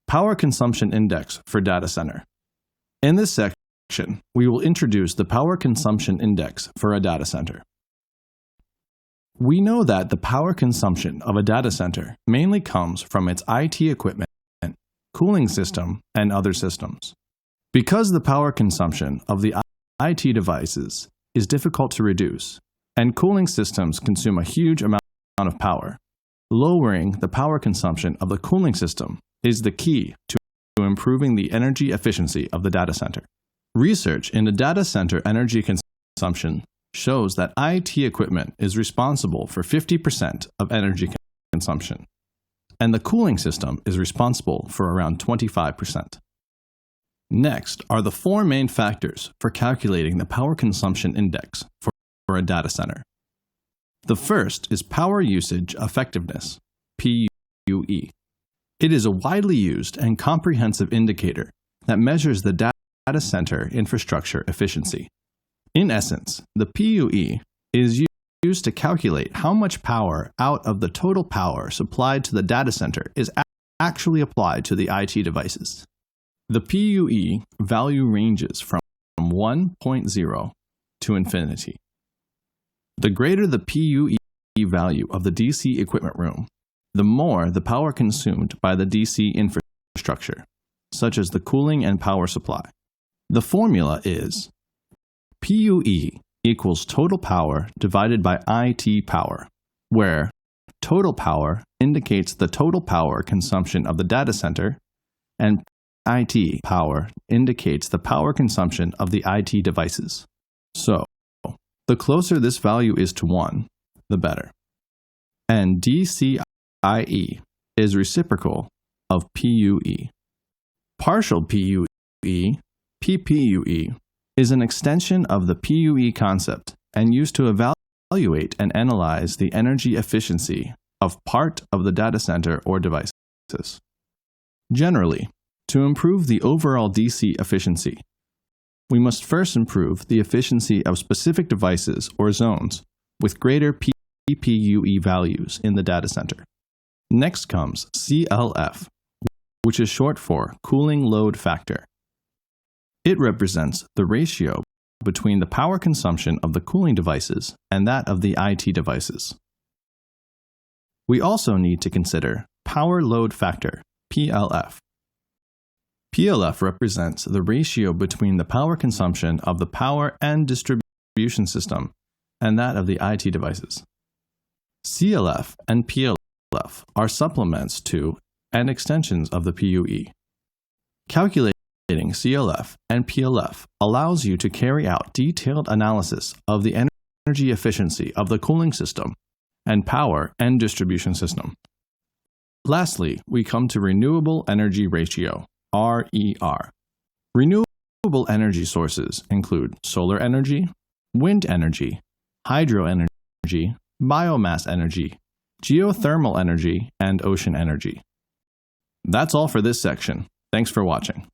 Power Consumption Index for Data Center. In this section, we will introduce the Power Consumption Index for a data center. We know that the power consumption of a data center mainly comes from its IT equipment, cooling system, and other systems. Because the power consumption of the IT devices is difficult to reduce, and cooling systems consume a huge amount of power, lowering the power consumption of the cooling system is the key to improving the energy efficiency of the data center. Research into data center energy consumption shows that IT equipment is responsible for 50% of energy consumption, and the cooling system is responsible for around 25%. Next are the four main factors for calculating the power consumption index for a data center. The first is power usage effectiveness, PUE. It is a widely used and comprehensive indicator that measures the data center infrastructure efficiency. In essence, the PUE is used to calculate how much power out of the total power supplied to the data center is actually applied to the IT devices. The PUE value ranges from 1.0 to infinity. The greater the PUE value of the DC equipment room, the more the power consumed by the DC infrastructure, such as the cooling and power supply. The formula is PUE equals total power divided by IT power, where total power indicates the total power consumption of the data center, and IT power indicates the power consumption of the IT devices. So, the closer this value is to 1, the better. And DCIE is reciprocal of PUE. Partial PUE, PPUE, is an extension of the PUE concept and used to evaluate and analyze the energy efficiency of part of the data center or devices. Generally, to improve the overall DC efficiency, we must first improve the efficiency of specific devices or zones with greater PPUE values in the data center. Next comes CLF, which is short for cooling load factor. It represents the ratio between the power consumption of the cooling devices and that of the IT devices. We also need to consider power load factor, PLF. PLF represents the ratio between the power consumption of the power and distribution system and that of the IT devices. CLF and PLF are supplements to and extensions of the PUE. Calculating CLF and PLF allows you to carry out detailed analysis of the energy efficiency of the cooling system and power and distribution system. Lastly, we come to renewable energy ratio, RER. Renewable energy sources include solar energy, wind energy, hydro energy, biomass energy, geothermal energy, and ocean energy. That's all for this section. Thanks for watching.